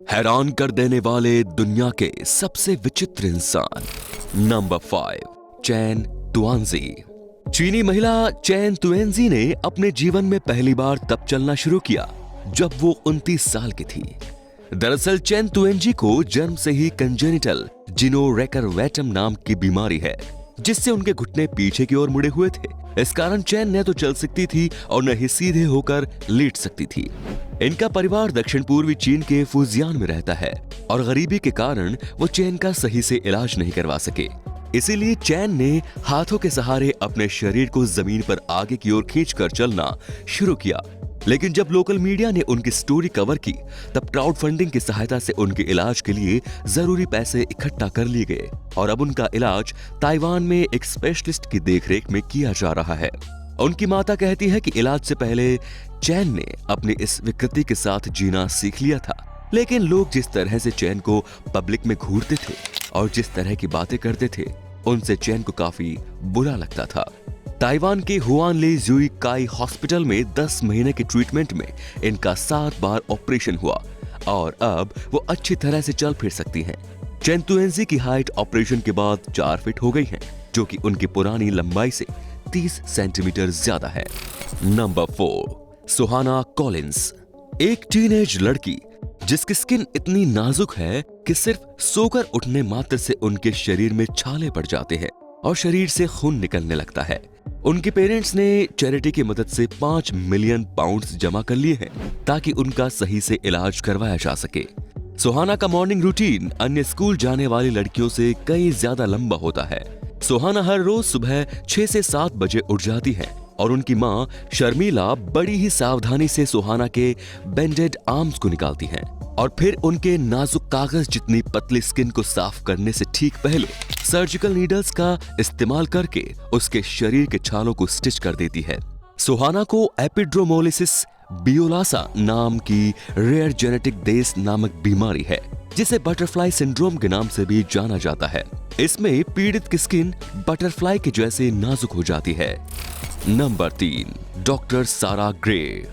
हैरान कर देने वाले दुनिया के सबसे विचित्र इंसान। नंबर 5, चैन तुआनजी। चीनी महिला चैन तुएनजी ने अपने जीवन में पहली बार तब चलना शुरू किया जब वो 29 साल की थी। दरअसल चैन तुएनजी को जन्म से ही कंजेनिटल जिनोरेकरवेटम नाम की बीमारी है, जिससे उनके घुटने पीछे की ओर मुड़े हुए थे। इस कारण चैन न तो चल सकती थी और न ही सीधे होकर लेट सकती थी। इनका परिवार दक्षिण पूर्वी चीन के फुजियान में रहता है और गरीबी के कारण वो चैन का सही से इलाज नहीं करवा सके। इसीलिए चैन ने हाथों के सहारे अपने शरीर को जमीन पर आगे की ओर खींचकर चलना शुरू किया। लेकिन जब लोकल मीडिया ने उनकी स्टोरी कवर की, तब क्राउड फंडिंग की सहायता से उनके इलाज के लिए जरूरी पैसे इकट्ठा कर लिए गए और अब उनका इलाज ताइवान में एक स्पेशलिस्ट की देखरेख में किया जा रहा है। उनकी माता कहती है कि इलाज से पहले चैन ने अपनी इस विकृति के साथ जीना सीख लिया था, लेकिन लोग जिस तरह से चैन को पब्लिक में घूरते थे और जिस तरह की बातें करते थे, उनसे चैन को काफी बुरा लगता था। ताइवान के हुआनले जुई काई हॉस्पिटल में 10 महीने के ट्रीटमेंट में इनका 7 बार ऑपरेशन हुआ और अब वो अच्छी तरह से चल फिर सकती हैं। चैन तुएनजी की हाइट ऑपरेशन के बाद 4 फीट हो गई है, जो कि उनकी पुरानी लंबाई से 30 सेंटीमीटर ज्यादा है। नंबर 4, सुहाना कॉलिंस। एक टीनेज लड़की जिसकी स्किन इतनी नाजुक है कि सिर्फ सोकर उठने मात्र से उनके शरीर में छाले पड़ जाते हैं और शरीर से खून निकलने लगता है। उनके पेरेंट्स ने चैरिटी की मदद से 5 मिलियन पाउंड्स जमा कर लिए हैं ताकि उनका सही से इलाज करवाया जा सके। सुहाना का मॉर्निंग रूटीन अन्य स्कूल जाने वाली लड़कियों से कई ज्यादा लंबा होता है। सुहाना हर रोज सुबह 6 से 7 बजे उठ जाती है और उनकी माँ शर्मिला बड़ी ही सावधानी से सुहाना के बेंडेड आर्म्स को निकालती हैं और फिर उनके नाजुक कागज जितनी पतली स्किन को साफ करने से ठीक पहले सर्जिकल नीडल्स का इस्तेमाल करके उसके शरीर के छालों को स्टिच कर देती है। सुहाना को एपिड्रोमोलिसिस बियोलासा नाम की रेयर जेनेटिक डेस नामक बीमारी है, जिसे बटरफ्लाई सिंड्रोम के नाम से भी जाना जाता है। इसमें पीड़ित की स्किन बटरफ्लाई के जैसे नाजुक हो जाती है। नंबर 3, डॉक्टर सारा ग्रे।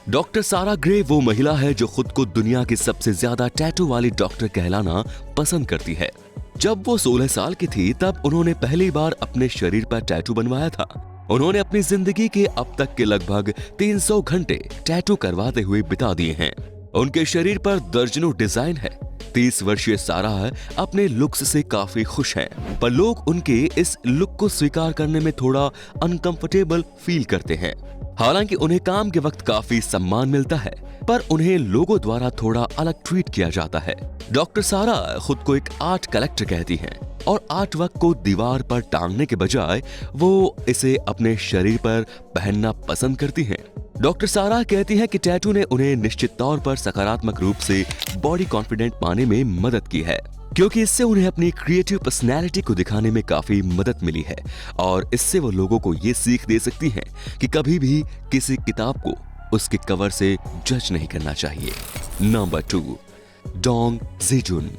डॉक्टर सारा ग्रे वो महिला है जो खुद को दुनिया की सबसे ज्यादा टैटू वाली डॉक्टर कहलाना पसंद करती है। जब वो 16 साल की थी तब उन्होंने पहली बार अपने शरीर पर टैटू बनवाया था। उन्होंने अपनी जिंदगी के अब तक के लगभग 300 घंटे टैटू करवाते हुए बिता दिए हैं। उनके शरीर पर दर्जनों डिजाइन है। 30 वर्षीय सारा अपने लुक्स से काफी खुश हैं, पर लोग उनके इस लुक को स्वीकार करने में थोड़ा अनकंफर्टेबल फील करते हैं। हालांकि उन्हें काम के वक्त काफी सम्मान मिलता है, पर उन्हें लोगों द्वारा थोड़ा अलग ट्रीट किया जाता है। डॉक्टर सारा खुद को एक आर्ट कलेक्टर कहती हैं और आर्ट वर्क को दीवार पर टांगने के बजाय वो इसे अपने शरीर पर पहनना पसंद करती हैं। डॉक्टर सारा कहती है कि टैटू ने उन्हें निश्चित तौर पर सकारात्मक रूप से बॉडी कॉन्फिडेंट पाने में मदद की है, क्योंकि इससे उन्हें अपनी क्रिएटिव पर्सनैलिटी को दिखाने में काफी मदद मिली है और इससे वो लोगों को ये सीख दे सकती हैं कि कभी भी किसी किताब को उसके कवर से जज नहीं करना चाहिए। Number 2, Dong Zijun.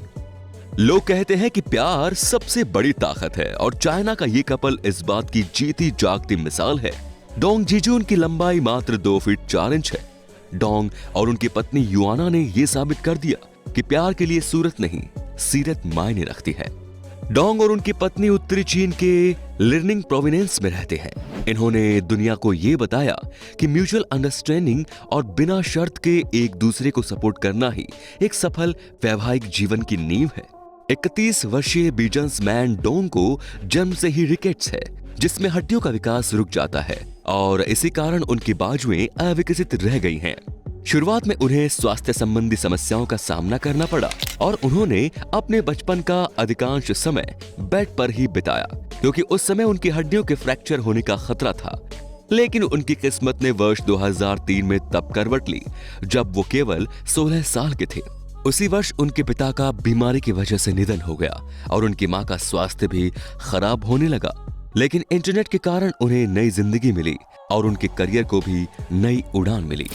लोग कहते हैं कि प्यार सबसे बड़ी ताकत है और चाइना का ये कपल इस बात की जीती जागती मिसाल है। डोंग ज़ीजुन की लंबाई मात्र 2 फीट 4 इंच है। डोंग और उनकी पत्नी युआना ने यह साबित कर दिया कि प्यार के लिए सूरत नहीं, सीरत मायने रखती है। डोंग और उनकी पत्नी उत्तरी चीन के लिर्निंग प्रोविंस में रहते हैं। इन्होंने दुनिया को ये बताया कि म्यूचुअल अंडरस्टैंडिंग और बिना शर्त के एक दूसरे को सपोर्ट करना ही एक सफल वैवाहिक जीवन की नींव है। 31 वर्षीय बिजनेसमैन डोंग को जन्म से ही रिकेट्स है, जिसमें हड्डियों का विकास रुक जाता है और इसी कारण उनकी बाजुएं अविकसित रह गई हैं। शुरुआत में उन्हें स्वास्थ्य संबंधी समस्याओं का सामना करना पड़ा और उन्होंने अपने बचपन का अधिकांश समय बेड पर ही बिताया, क्योंकि उस समय उनकी हड्डियों के फ्रैक्चर होने का खतरा था। लेकिन उनकी किस्मत ने वर्ष 2003 में तब करवट ली जब वो केवल 16 साल के थे। उसी वर्ष उनके पिता का बीमारी की वजह से निधन हो गया और उनकी मां का स्वास्थ्य भी खराब होने लगा। लेकिन इंटरनेट के कारण उन्हें नई जिंदगी मिली और उनके करियर को भी नई उड़ान मिली।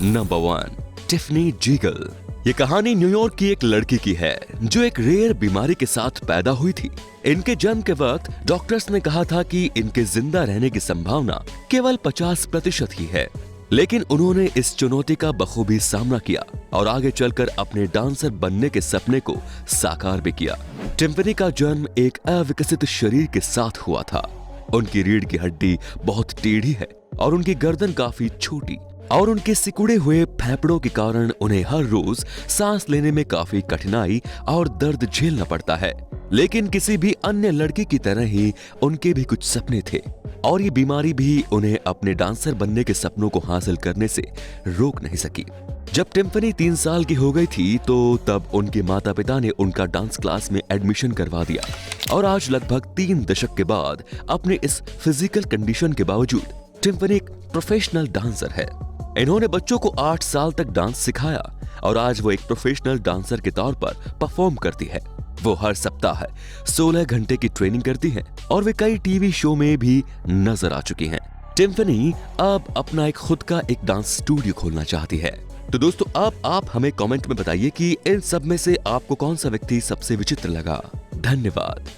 Number 1, Tiffany jiggle. ये कहानी न्यूयॉर्क की एक लड़की की है जो एक रेयर बीमारी के साथ पैदा हुई थी। इनके जन्म के वक्त डॉक्टर्स ने कहा था कि इनके जिंदा रहने की संभावना केवल 50% ही है। लेकिन उन्होंने इस चुनौती का बखूबी सामना किया और आगे चलकर अपने डांसर बनने के सपने को साकार भी किया। टिम्फनी का जन्म एक अविकसित शरीर के साथ हुआ था। उनकी रीढ़ की हड्डी बहुत टेढ़ी है और उनकी गर्दन काफी छोटी, और उनके सिकुड़े हुए फेफड़ों के कारण उन्हें हर रोज सांस लेने में काफी कठिनाई और दर्द झेलना पड़ता है। लेकिन किसी भी अन्य लड़की की तरह ही उनके भी कुछ सपने थे, और ये बीमारी भी उन्हें अपने डांसर बनने के सपनों को हासिल करने से रोक नहीं सकी। जब टिम्फनी 3 साल की हो गई थी तो तब उनके माता पिता ने उनका डांस क्लास में एडमिशन करवा दिया, और आज लगभग 3 दशक के बाद अपने इस फिजिकल कंडीशन के बावजूद टिम्फनी एक प्रोफेशनल डांसर है। इन्होंने बच्चों को 8 साल तक डांस सिखाया और आज वो एक प्रोफेशनल डांसर के तौर पर परफॉर्म करती है। वो हर सप्ताह 16 घंटे की ट्रेनिंग करती हैं और वे कई टीवी शो में भी नजर आ चुकी हैं। टिम्फनी अब अपना एक खुद का एक डांस स्टूडियो खोलना चाहती है। तो दोस्तों अब आप हमें कमेंट में बताइए कि इन सब में से आपको कौन सा व्यक्ति सबसे विचित्र लगा। धन्यवाद।